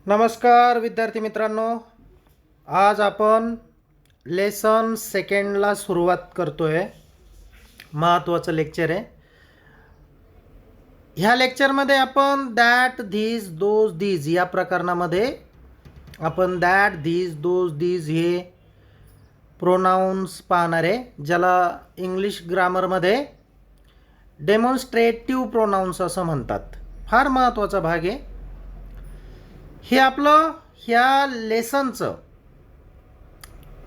नमस्कार विद्यार्थी मित्रांनो. आज आपण लेसन सेकंडला सुरुवात करतोय. महत्त्वाचं लेक्चर आहे. ह्या लेक्चरमध्ये आपण दॅट धीज दोज दीज या प्रकरणामध्ये आपण दॅट धीज दोज दीज हे प्रोनाउन्स पाहणार आहे, ज्याला इंग्लिश ग्रामरमध्ये डेमॉन्स्ट्रेटिव्ह प्रोनाउन्स असं म्हणतात. फार महत्त्वाचा भाग आहे. हे आपलं ह्या लेसनचं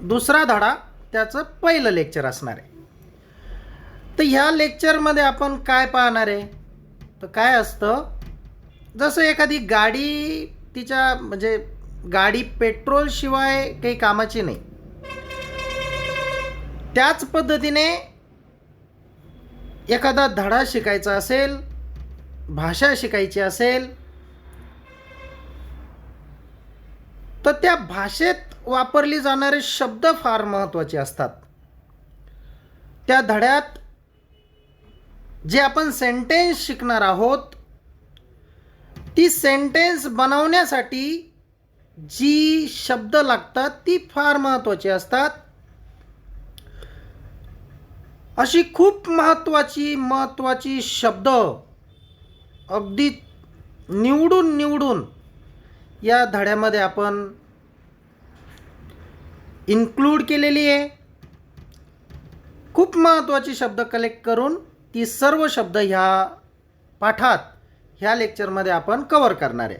दुसरा धडा, त्याचं पहिलं लेक्चर असणार आहे. तर ह्या लेक्चरमध्ये आपण काय पाहणार आहे, तर काय असतं, जसं एखादी गाडी तिच्या म्हणजे गाडी पेट्रोलशिवाय काही कामाची नाही, त्याच पद्धतीने एखादा धडा शिकायचा असेल, भाषा शिकायची असेल, तर त्या भाषेत वापरली जाणारे शब्द फार महत्त्वाचे असतात. त्या धड्यात जे आपण सेंटेन्स शिकणार आहोत, ती सेंटेन्स बनवण्यासाठी जी शब्द लागतात ती फार महत्त्वाची असतात. अशी खूप महत्त्वाची शब्द अगदी निवडून या धड्यामध्ये आपण इन्क्लूड केलेली आहे. खूप महत्त्वाची शब्द कलेक्ट करून ती सर्व शब्द ह्या पाठात ह्या लेक्चरमध्ये आपण कव्हर करणार आहे.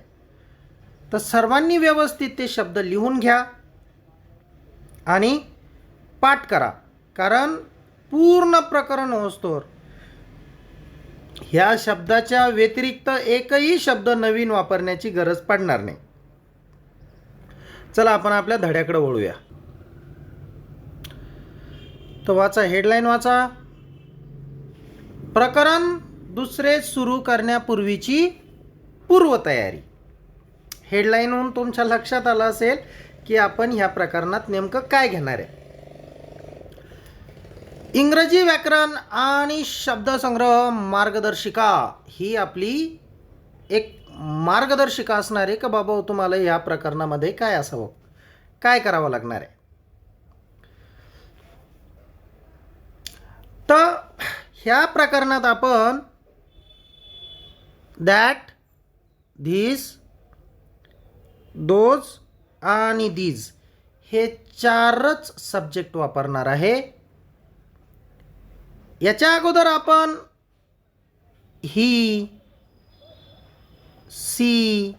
तर सर्वांनी व्यवस्थित ते शब्द लिहून घ्या आणि पाठ करा, कारण पूर्ण प्रकरण होस्तोवर ह्या शब्दाच्या व्यतिरिक्त एकही शब्द नवीन वापरण्याची गरज पडणार नाही. चला आपण आपल्या धड्याकडे वळूया. तर वाचा, हेडलाईन वाचा. प्रकरण दुसरे सुरू करण्यापूर्वीची पूर्वतयारी. हेडलाईनहून तुमच्या लक्षात आलं असेल की आपण ह्या प्रकरणात नेमकं काय घेणार आहे. इंग्रजी व्याकरण आणि शब्दसंग्रह मार्गदर्शिका ही आपली एक मार्गदर्शिका असणार आहे का बाबा, तुम्हाला या प्रकरणामध्ये काय असावं, काय करावं लागणार आहे. तर ह्या प्रकरणात आपण दॅट, धीस, दोज आणि दीज हे चारच सब्जेक्ट वापरणार आहे. याच्या अगोदर आपण he, she,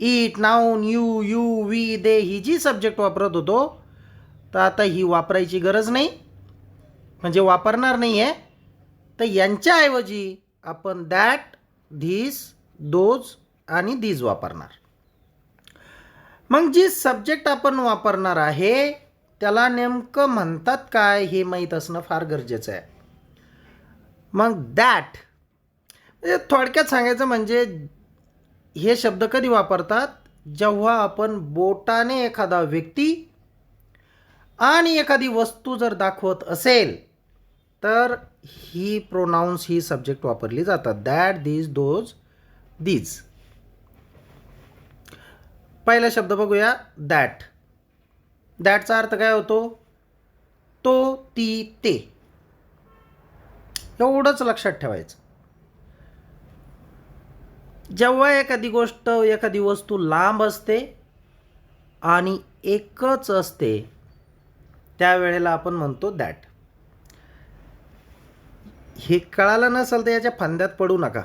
it, noun, you, we, they ही जी सब्जेक्ट वापरत होतो, तर आता ही वापरायची गरज नाही, म्हणजे वापरणार नाही आहे. तर यांच्याऐवजी आपण दॅट, धीस, दोज आणि दीज वापरणार. मग जी सब्जेक्ट आपण वापरणार आहे त्याला नेमकं म्हणतात काय हे माहीत असणं फार गरजेचं आहे. मग दॅट म्हणजे थोडक्यात सांगायचं म्हणजे हे शब्द कधी वापरतात, जेव्हा आपण बोटाने एखादा व्यक्ती आणि एखादी वस्तू जर दाखवत असेल तर ही प्रोनाउन्स, ही सब्जेक्ट वापरली जातात. That, this, those, these. पहिला शब्द बघूया, दॅट. दॅटचा अर्थ काय होतो, तो, ती, ते. एवढंच लक्षात ठेवायचं. जेव्हा एखादी गोष्ट, एखादी वस्तू लांब असते आणि एकच असते, त्यावेळेला आपण म्हणतो दॅट. हे कळालं नसेल तर याच्या फंद्यात पडू नका.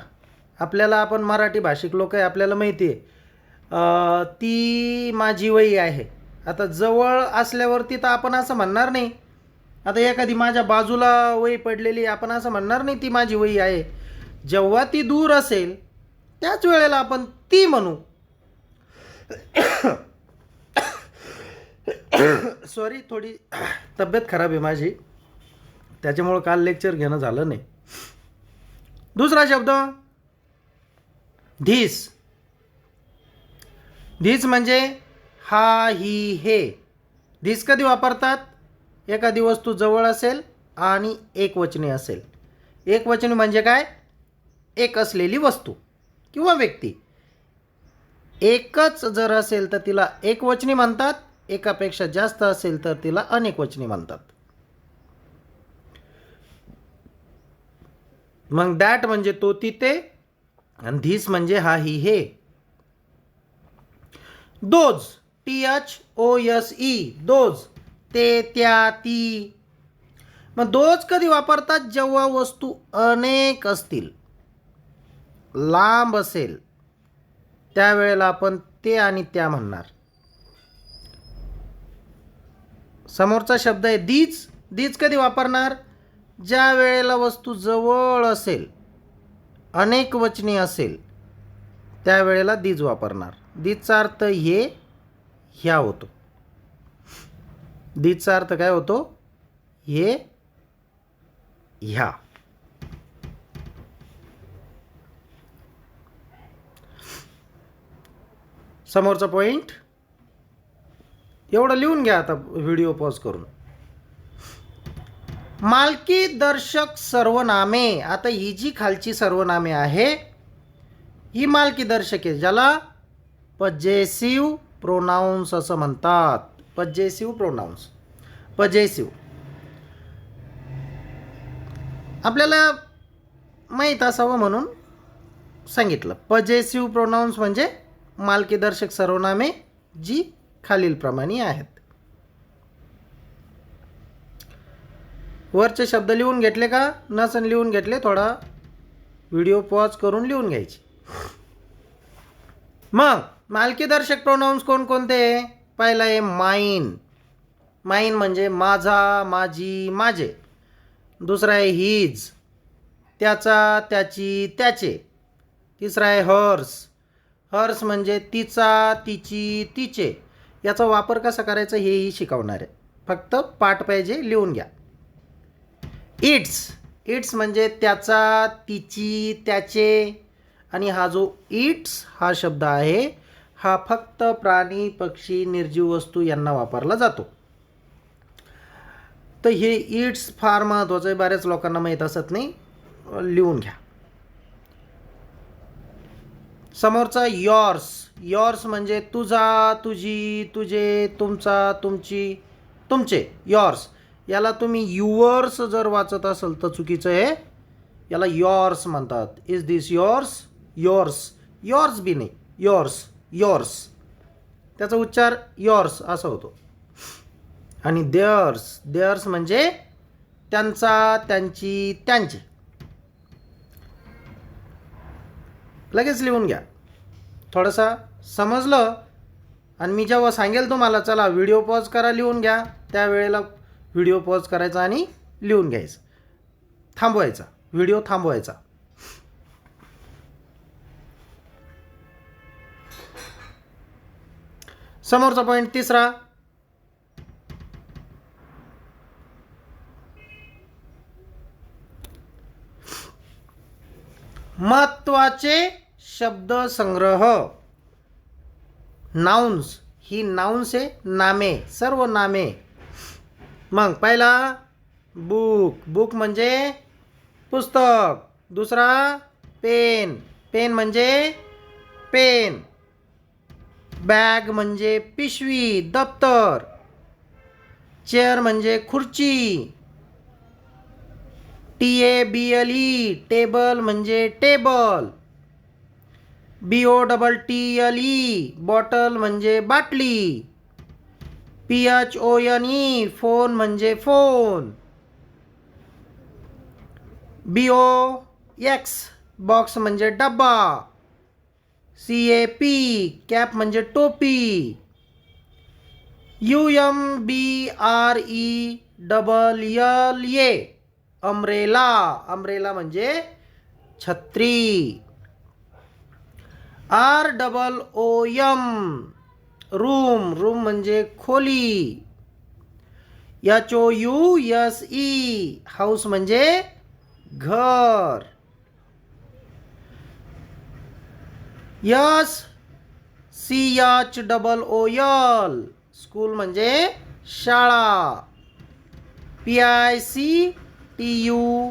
आपल्याला, आपण मराठी भाषिक लोक आहे, आपल्याला माहिती आहे ती माझी वही आहे. आता जवळ असल्यावरती तर आपण असं म्हणणार नाही. आता एखादी माझ्या बाजूला वही पडलेली, आपण असं म्हणणार नाही ती माझी वही आहे. जेव्हा ती दूर असेल त्याच वेळेला आपण ती म्हणू. सॉरी, थोडी तब्येत खराब आहे माझी, त्याच्यामुळं काल लेक्चर घेणं झालं नाही. दुसरा शब्द धीस. धीस म्हणजे हा, ही, हे. धीस कधी वापरतात, एखादी वस्तू जवळ असेल आणि एकवचनी असेल. एकवचनी म्हणजे काय, एक असलेली वस्तू किंवा व्यक्ती. एकच जर असेल तर तिला एकवचनी म्हणतात, एकापेक्षा जास्त असेल तर तिला अनेकवचनी म्हणतात. मग दॅट म्हणजे तो ती ते, आणि धिस म्हणजे हा ही हे. दोज, THOSE, दोज, ते त्या ती. मग दोज कधी वापरतात? जेव्हा वस्तू अनेक असतील, लांब असेल, त्यावेळेला आपण ते आणि त्या म्हणणार. समोरचा शब्द आहे दीज. दीज कधी वापरणार? ज्या वेळेला वस्तू जवळ असेल, अनेक वचनी असेल, त्यावेळेला दीज वापरणार. दीजचा अर्थ हे, ह्या होतो. दीजचा अर्थ काय होतो? हे, ह्या. समोरचा पॉइंट एवढं लिहून घ्या आता व्हिडिओ पॉज करून. मालकी दर्शक सर्वनामे. आता ही जी खालची सर्वनामे आहे ही मालकी दर्शक आहे, ज्याला पजेसिव्ह प्रोनाउन्स असं म्हणतात. Possessive pronounce. पजेसिव्ह आपल्याला माहीत असावं म्हणून सांगितलं. पजेसिव्ह प्रोनाउन्स म्हणजे मालकी दर्शक सर्वनामे जी खालीलप्रमाणे आहेत. वरचे शब्द लिहून घेतले का? नसन लिहून घेतले, थोडा व्हिडिओ पॉज करून लिहून घ्यायचे. मग मालकीदर्शक प्रोनाउन्स कोणकोणते? पहिला आहे माईन. माईन म्हणजे माझा, माझी, माझे. दुसरा आहे हिज, त्याचा, त्याची, त्याचे. तिसरा आहे हर्स. हर्स म्हणजे तिचा, तिची, तिचे. याचा वापर कसा करायचा हेही शिकवणार आहे, फक्त पाठ पाहिजे, लिहून घ्या. इट्स. इट्स म्हणजे त्याचा, तिची, त्याचे. आणि हा जो इट्स हा शब्द आहे हा फक्त प्राणी, पक्षी, निर्जीव वस्तू यांना वापरला जातो. तर हे इट्स फार महत्त्वाचं आहे, बऱ्याच लोकांना माहीत असत नाही, लिहून घ्या. समोरचा यॉर्स. यॉर्स म्हणजे तुझा, तुझी, तुझे, तुमचा, तुमची, तुमचे. यॉर्स. याला तुम्ही युअर्स जर वाचत असाल तर चुकीचं आहे, याला यॉर्स म्हणतात. इज दिस यॉर्स? यॉर्स. यॉर्स बी नाही, यॉर्स. यॉर्स त्याचा उच्चार यॉर्स असा होतो. आणि देअर्स. देअर्स म्हणजे त्यांचा, त्यांची, त्यांचे. लगेच लिहून घ्या. थोडंसं समजलं आणि मी जेव्हा सांगेल तुम्हाला चला व्हिडिओ पॉज करा, लिहून घ्या, त्यावेळेला व्हिडिओ पॉज करायचा आणि लिहून घ्यायचं. थांबवायचा व्हिडिओ, थांबवायचा. समोरचा पॉईंट तिसरा. महत्वाचे शब्द संग्रह. नाउन्स. ही नाउन्स आहे, नामे, सर्व नामे. मग पहिला बुक. बुक म्हणजे पुस्तक. दुसरा पेन. पेन म्हणजे पेन. बॅग म्हणजे पिशवी, दप्तर. चेअर म्हणजे खुर्ची. TABLE टेबल म्हणजे टेबल. BOTTLE बॉटल म्हणजे बाटली. PHONE फोन म्हणजे फोन. BOX बॉक्स म्हणजे डब्बा. CAP कॅप म्हणजे टोपी. UMBRELLA umbrella. अम्ब्रेला म्हणजे छत्री. ROOM room. रूम म्हणजे खोली. HOUSE हाऊस म्हणजे घर. SCHOOL स्कूल म्हणजे शाळा. PICTURE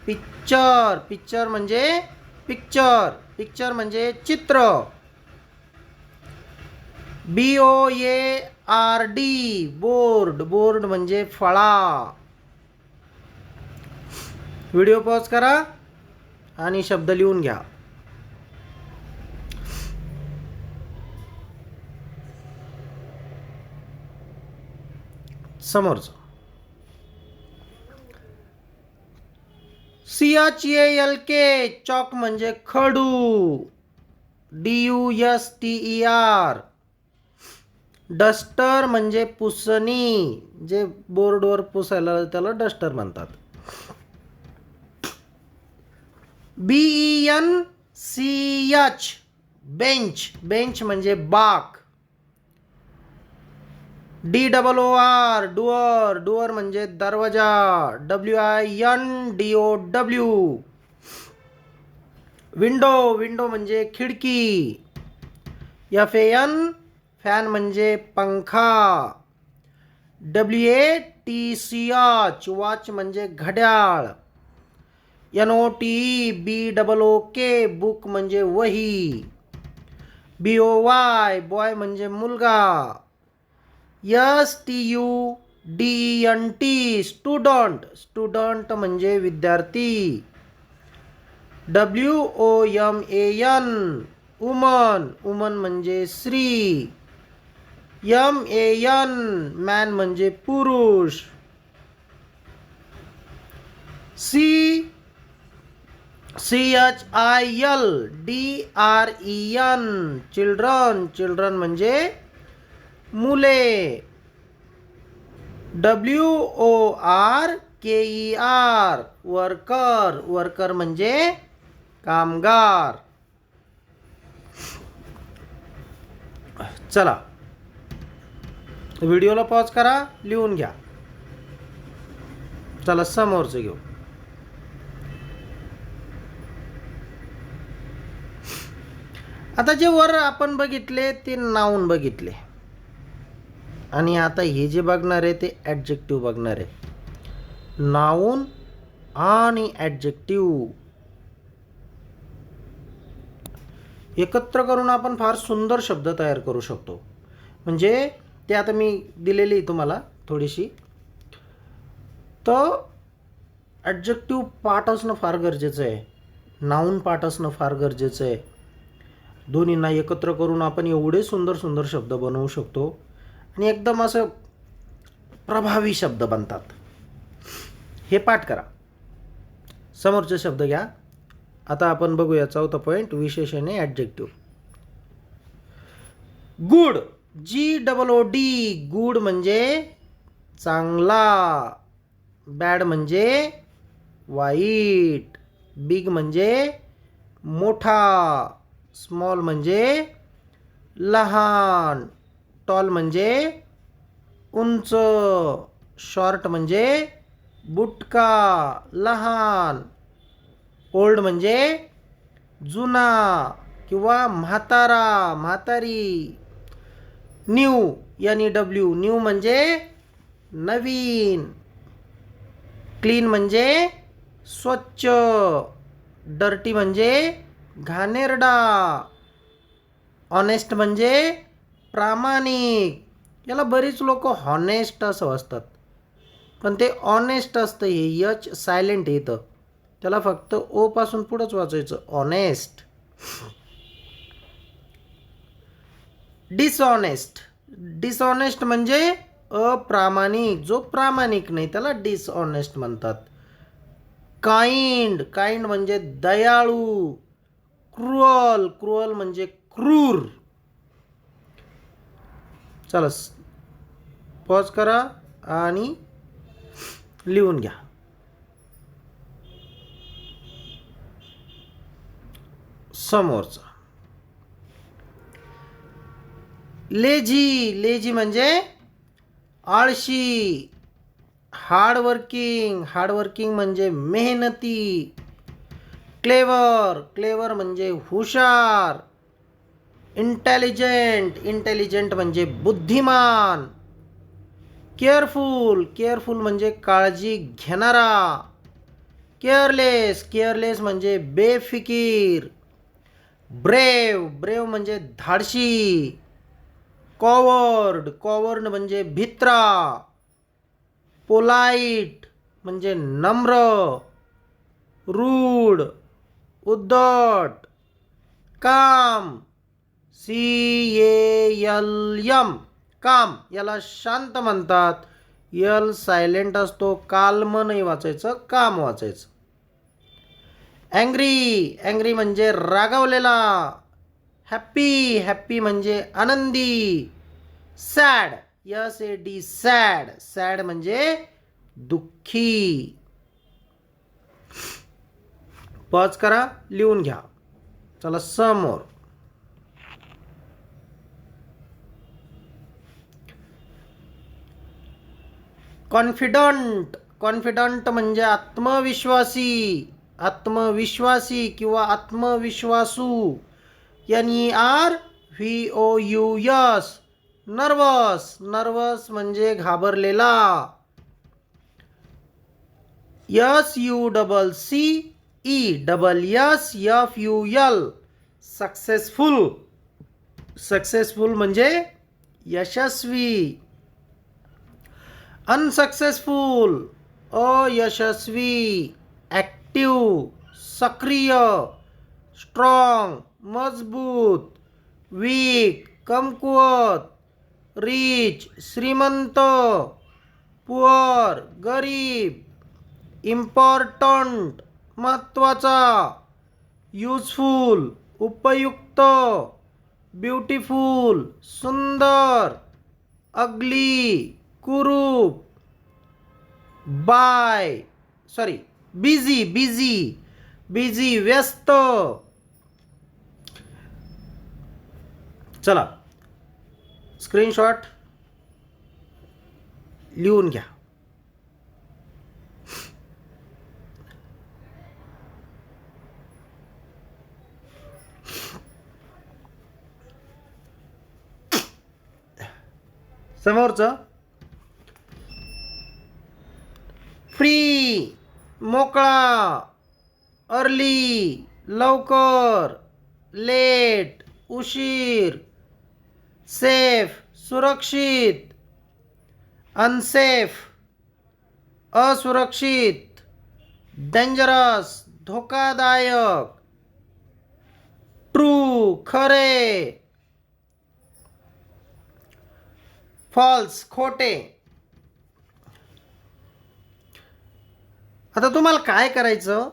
picture. पिक्चर म्हणजे पिक्चर, पिक्चर म्हणजे चित्र. BOARD, बोर्ड, बोर्ड म्हणजे फळा. व्हिडिओ पॉज करा आणि शब्द लिहून घ्या. समोरचं CHALK, चॉक म्हणजे खडू. DUSTER, डस्टर म्हणजे पुसणी. जे बोर्डवर पुसायला त्याला डस्टर म्हणतात. BENCH, बेंच, बेंच म्हणजे बाक. DOOR, डुअर, डुअर म्हणजे दरवाजा. WINDOW, विंडो, विंडो म्हणजे खिडकी. FAN, फॅन म्हणजे पंखा. WATCH, वॉच म्हणजे घड्याळ. NOTEBOOK, बुक म्हणजे वही. BOY, बॉय म्हणजे मुलगा. STUDENT, स्टुडंट, स्टुडंट म्हणजे विद्यार्थी. WOMAN, वुमन, वुमन म्हणजे स्त्री. MAN, मॅन म्हणजे पुरुष. CHILDREN, चिल्ड्रन, चिल्ड्रन म्हणजे मुले. WORKER, वर्कर, वर्कर म्हणजे कामगार. चला व्हिडिओला पॉज करा, लिहून घ्या. चला समोरचं घेऊ. आता जे वर आपण बघितले ते नाऊन बघितले आणि आता हे जे बघणार आहे ते ॲडजेक्टिव्ह बघणार आहे. नाऊन आणि ॲडजेक्टिव्ह एकत्र करून आपण फार सुंदर शब्द तयार करू शकतो. म्हणजे ते आता मी दिलेली तुम्हाला थोडीशी. तर ॲडजेक्टिव्ह पाठ असणं फार गरजेचं आहे, नाऊन पाठ असणं फार गरजेचं आहे. दोन्हींना एकत्र करून आपण एवढे सुंदर सुंदर शब्द बनवू शकतो आणि एकदम असं प्रभावी शब्द बनतात. हे पाठ करा. समोरचे शब्द घ्या. आता आपण बघूया चौथा पॉईंट, विशेषणे ॲडजेक्टिव्ह. गुड, GOOD, गुड म्हणजे चांगला. बॅड म्हणजे वाईट. बिग म्हणजे मोठा. स्मॉल म्हणजे लहान. टॉल म्हणजे उंच. शॉर्ट म्हणजे बुटका, लहान. ओल्ड म्हणजे जुना किंवा म्हातारा, म्हातारी. न्यू, NEW, न्यू म्हणजे नवीन. क्लीन म्हणजे स्वच्छ. डर्टी म्हणजे घाणेरडा. ऑनेस्ट म्हणजे प्रामाणिक. याला बरीच लोक हॉनेस्ट असं वाचतात, पण ते ऑनेस्ट असतं. हे H सायलेंट येतं, त्याला फक्त O पासून पुढंच वाचायचं, ऑनेस्ट. डिसऑनेस्ट, डिसऑनेस्ट म्हणजे अप्रामाणिक. जो प्रामाणिक नाही त्याला डिसऑनेस्ट म्हणतात. काइंड, काइंड म्हणजे दयाळू. क्रुअल, क्रुअल म्हणजे क्रूर. चला पॉज करा आणि लिहून घ्या. समोरचा लेझी, लेझी म्हणजे आळशी. हार्डवर्किंग, हार्डवर्किंग म्हणजे मेहनती. क्लेवर, क्लेवर म्हणजे हुशार. इंटेलिजंट, इंटेलिजंट म्हणजे बुद्धिमान. केअरफुल, केअरफुल म्हणजे काळजी घेणारा. केअरलेस, केअरलेस म्हणजे बेफिकीर. ब्रेव, ब्रेव म्हणजे धाडशी. कॉवर्ड, कॉवर्ड म्हणजे भित्रा. पोलाइट म्हणजे नम्र. रूड, उद्धट. काम, CALM, काम, याला शांत म्हणतात. यल सायलेंट असतो, काल्म नाही वाचायचं, काम वाचायचं. अँग्री, अँग्री म्हणजे रागावलेला. हॅप्पी, हॅप्पी म्हणजे आनंदी. सॅड, SAD, सॅड, सॅड म्हणजे दुःखी. पॉज करा, लिहून घ्या. चला समोर. कॉन्फिडंट, कॉन्फिडंट म्हणजे आत्मविश्वासी. आत्मविश्वासी किंवा आत्मविश्वासू. NERVOUS. नर्वस, नर्वस म्हणजे घाबरलेला. SUCCESSFUL. सक्सेसफुल, सक्सेसफुल म्हणजे यशस्वी. अनसक्सेसफुल, अयशस्वी. ॲक्टिव्ह, सक्रिय. स्ट्रॉंग, मजबूत. वीक, कमकुवत. रिच, श्रीमंत. पुअर, गरीब. इम्पॉर्टंट, महत्त्वाचा. युजफुल, उपयुक्त. ब्युटिफुल, सुंदर. अगली, कुरूप. बिझी, बिझी, बिझी व्यस्त. चला स्क्रीनशॉट लिहून घ्या. समोरचं फ्री, मोकळा. अर्ली, लवकर. लेट, उशीर. सेफ, सुरक्षित. अनसेफ, असुरक्षित. डेंजरस, धोकादायक. ट्रू, खरे. फॉल्स, खोटे. आता तुम्हाला काय करायचं,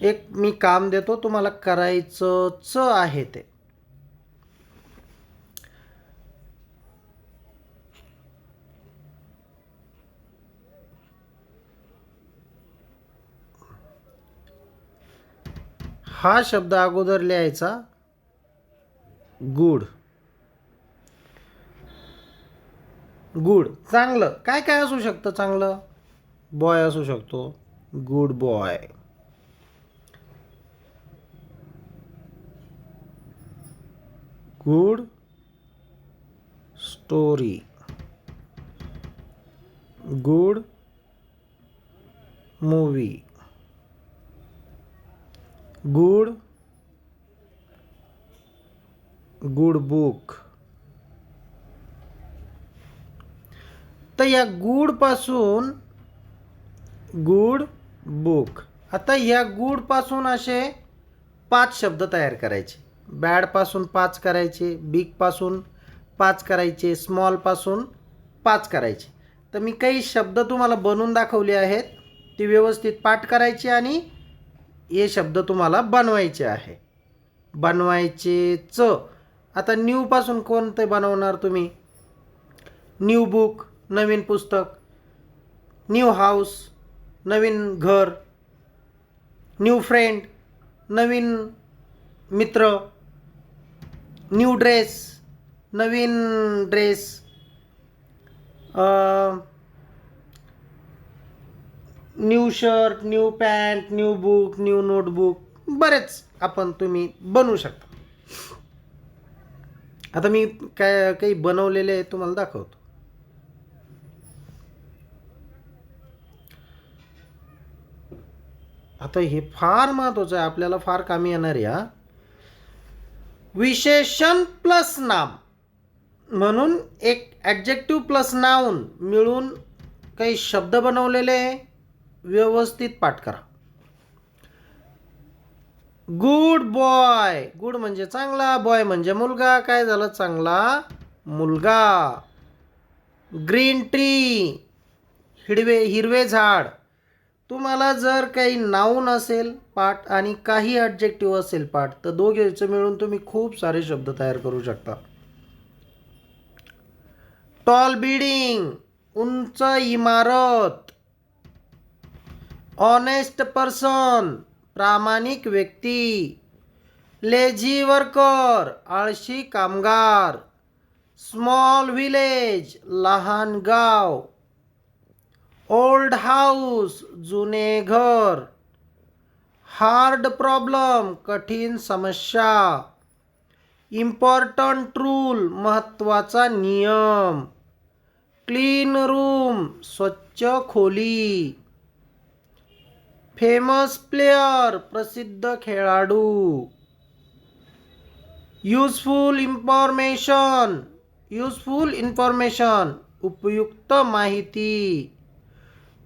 एक मी काम देतो तुम्हाला, करायचंच आहे ते. हा शब्द अगोदर लिहायचा, गुड. गुड, चांगलं. काय काय असू शकतं चांगलं? बॉय असू शकतो, good boy. Good story. Good movie. Good book. तर या गुड पासून गुड बुक. आता या गुड पासून असे 5 शब्द तयार करायचे. बॅड पासून 5 करायचे, बिग पासून 5 करायचे, स्मॉल पासून 5 करायचे. तर मी काही शब्द तुम्हाला बनवून दाखवले आहेत, ते व्यवस्थित पाठ करायचे आणि हे शब्द तुम्हाला बनवायचे आहे. बनवायचेच. आता न्यू पासून कोणते बनवणार तुम्ही? न्यू बुक, नवीन पुस्तक. न्यू हाऊस, नवीन घर. न्यू फ्रेंड, नवीन मित्र. न्यू ड्रेस, नवीन dress. New shirt, new pant, new book, new notebook. बरेच आपण तुम्ही बनवू शकता. आता मी काही बनवलेले आहे तुम्हाला दाखवतो. आता हे फार महत्त्वाचं आहे, आपल्याला फार कामी येणार आहे हा. विशेषण प्लस नाम म्हणून एक ॲडजेक्टिव्ह प्लस नाऊन मिळून काही शब्द बनवलेले, व्यवस्थित पाठ करा. गुड बॉय, गुड म्हणजे चांगला, बॉय म्हणजे मुलगा, काय झालं चांगला मुलगा. ग्रीन ट्री, हिरवे झाड. तुम्हाला जर काही नाऊन असेल पाठ आणि काही ॲडजेक्टिव्ह असेल पाठ, तर दोघेचं मिळून तुम्ही खूप सारे शब्द तयार करू शकता. टॉल बिल्डिंग, उंच इमारत. ऑनेस्ट पर्सन, प्रामाणिक व्यक्ती. लेझी वर्कर, आळशी कामगार. स्मॉल विलेज, लहान गाव. ओल्ड हाऊस, जुने घर. हार्ड प्रॉब्लेम, कठीण समस्या. इम्पॉर्टंट रूल, महत्त्वाचा नियम. क्लीन रूम, स्वच्छ खोली. फेमस प्लेयर, प्रसिद्ध खेळाडू. युजफुल इन्फॉर्मेशन, उपयुक्त माहिती.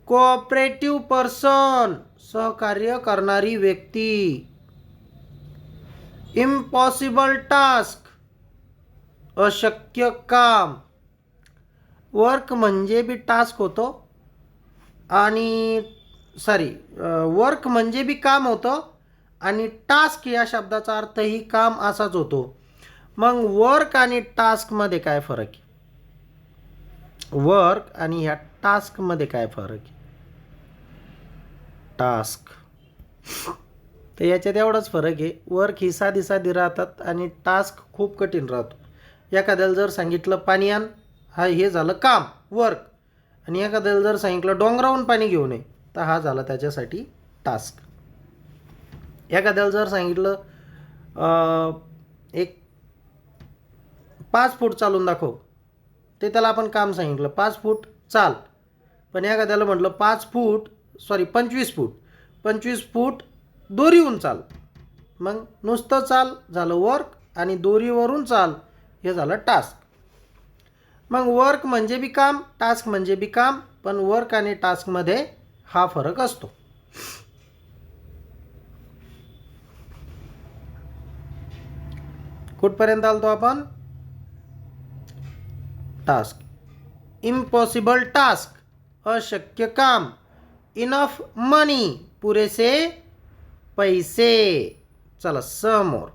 कोऑपरेटिव्ह पर्सन, सहकार्य करणारी व्यक्ती. इम्पॉसिबल टास्क, अशक्य काम. वर्क म्हणजे बी टास्क होतो आणि वर्क म्हणजे बी काम होतं आणि टास्क या शब्दाचा अर्थही काम असाच होतो. मग वर्क आणि टास्कमध्ये काय फरक आहे? वर्क आणि ह्या टास्कमध्ये काय फरक आहे? टास्क तर याच्यात एवढाच फरक आहे, वर्क ही साधी साधी राहतात आणि टास्क खूप कठीण राहतो. एखाद्याला जर सांगितलं पाणी आण, हे झालं काम वर्क, आणि एखाद्याला जर सांगितलं डोंगरावरून पाणी घेऊन ये, तर हा झाला त्याच्यासाठी टास्क. एखाद्याला जर सांगितलं एक 5 फूट चालून दाखव, ते त्याला आपण काम सांगितलं 5 फूट चाल. पण एखाद्याला म्हटलं 25 फूट दोरीवरून चाल, मग नुसतं चाल झालं वर्क आणि दोरीवरून चाल हे झालं टास्क. मग वर्क म्हणजे बी काम, टास्क म्हणजे बी काम, पण वर्क आणि टास्कमध्ये हा फरक असतो. कुठपर्यंत आलतो आपण? टास्क. इम्पॉसिबल टास्क, अशक्य काम. इनफ मनी, पुरेसे पैसे. चला समोर.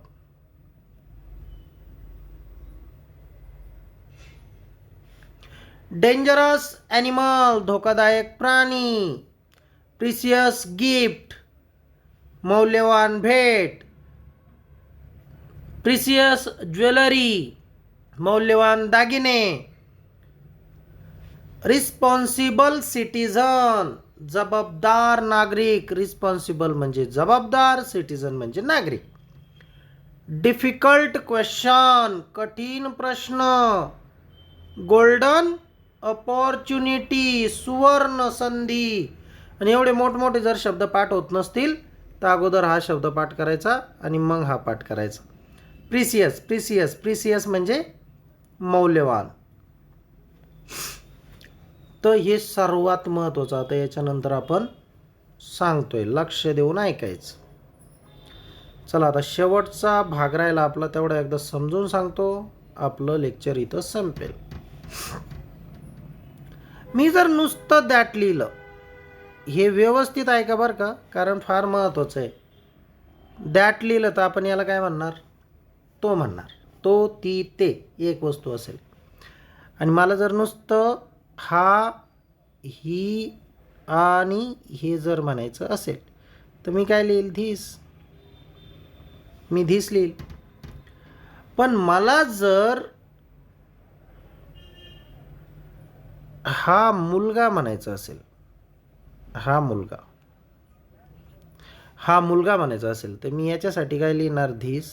डेंजरस ॲनिमल, धोकादायक प्राणी. प्रिसियस गिफ्ट, मौल्यवान भेट. प्रिसियस ज्वेलरी, मौल्यवान दागिने. रिस्पॉन्सिबल सिटीजन, जबाबदार नागरिक. रिस्पॉन्सिबल म्हणजे जबाबदार, सिटीजन म्हणजे नागरिक. डिफिकल्ट क्वेश्चन, कठीण प्रश्न. गोल्डन अपॉर्च्युनिटी, सुवर्ण संधी. आणि एवढे मोठमोठे जर शब्द पाठ होत नसतील तर अगोदर हा शब्द पाठ करायचा आणि मग हा पाठ करायचा. प्रिसियस म्हणजे मौल्यवान. तर हे सर्वात महत्त्वाचं. आता याच्यानंतर आपण सांगतोय, लक्ष देऊन ऐकायचं. चला आता शेवटचा भाग राहिला आपला, तेवढा एकदा समजून सांगतो, आपलं लेक्चर इथं संपेल. मी जर नुसतं दॅट लिहिलं, हे व्यवस्थित ऐका बरं का, कारण फार महत्त्वाचं आहे. दॅट लिहिलं तर आपण याला काय म्हणणार? तो म्हणणार. तो, ती, ते एक वस्तू असेल. आणि मला जर नुसतं हा, ही आणि हे जर म्हणायचं असेल तर मी काय लिहिल? मी धिस लिहिल. पण मला जर हा मुलगा म्हणायचा असेल, हा मुलगा म्हणायचा असेल तर मी याच्यासाठी काय लिहिणार? धिस.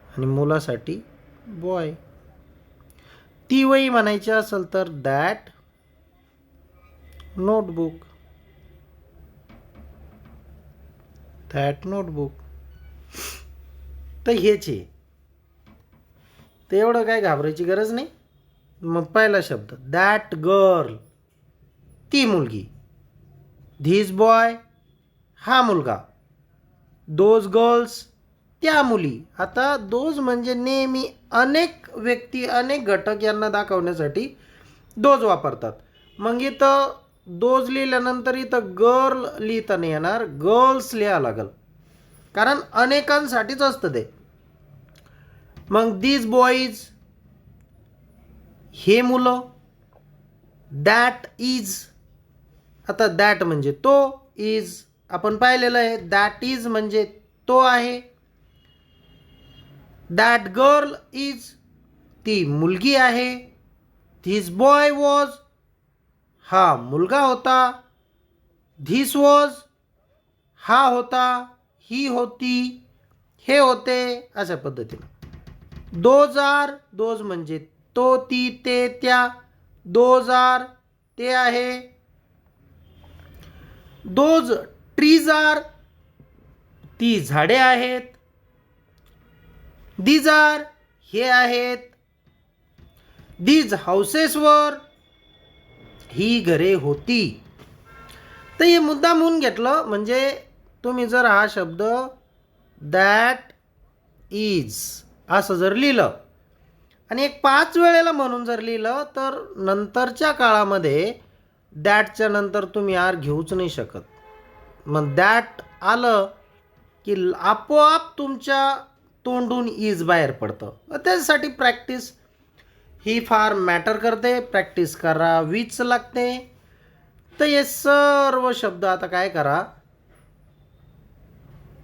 आणि मुलासाठी बॉय. ती वही म्हणायची असेल तर दॅट नोटबुक. That notebook. तर हेच आहे, तर एवढं काय घाबरायची गरज नाही. मग पहिला शब्द दॅट गर्ल, ती मुलगी. धिस बॉय, हा मुलगा. दोज गर्ल्स, त्या मुली. आता दोज म्हणजे नेहमी अनेक व्यक्ती, अनेक घटक यांना दाखवण्यासाठी दोज वापरतात. मग इथं दोज लिहिल्यानंतर इथं गर्ल लिहिता नाही येणार, गर्ल्स लिहा लागल, कारण अनेकांसाठीच असतं ते. मग दीज बॉईज, हे मुलं. दॅट इज, आता दॅट म्हणजे तो, इज आपण पाहिलेलं आहे, दॅट इज म्हणजे तो आहे. दॅट गर्ल इज, ती मुलगी आहे. धिस बॉय वॉज, हा मुलगा होता. धिस वॉज, हा होता, ही होती, हे होते, अशा पद्धतीने. दोज आर, दोज म्हणजे तो, ती, ते, त्या. दोज आर, ते आहे. दोज ट्रीज आर, ती झाडे आहेत. दीज आर, हे आहेत. दीज हाऊसेस वर, ही घरे होती. तर हे मुद्दाम होऊन घेतलं, म्हणजे तुम्ही जर हा शब्द दॅट इज असं जर लिहिलं आणि एक 5 वेळेला म्हणून जर लिहिलं, तर नंतरच्या काळामध्ये दॅटच्या नंतर तुम्ही आर घेऊच नाही शकत. मग दॅट आलं की आपोआप तुमच्या तोंडून इज बाहेर पडतं. त्यासाठी प्रॅक्टिस ही फार मॅटर करते, प्रॅक्टिस करावीच लागते. तर हे सर्व शब्द आता काय करा,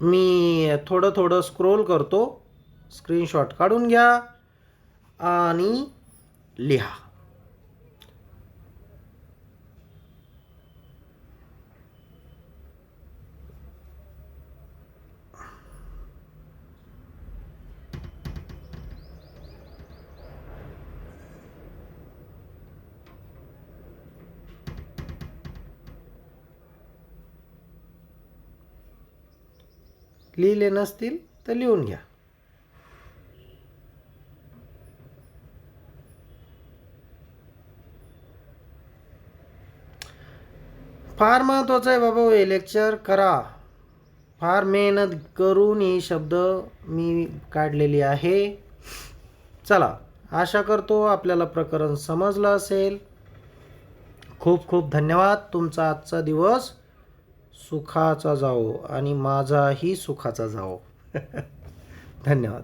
मी थोडं थोडं स्क्रोल करतो, स्क्रीनशॉट काढून घ्या आणि लिहा. लिहिले नसतील तर लिहून घ्या. फार महत्त्वाचं आहे बाबा, हे लेक्चर करा. फार मेहनत करून ही शब्द मी काढलेली आहे. चला, आशा करतो आपल्याला प्रकरण समजलं असेल. खूप खूप धन्यवाद. तुमचा आजचा दिवस सुखाचा जाओ आणि माझाही सुखाचा जाओ. धन्यवाद.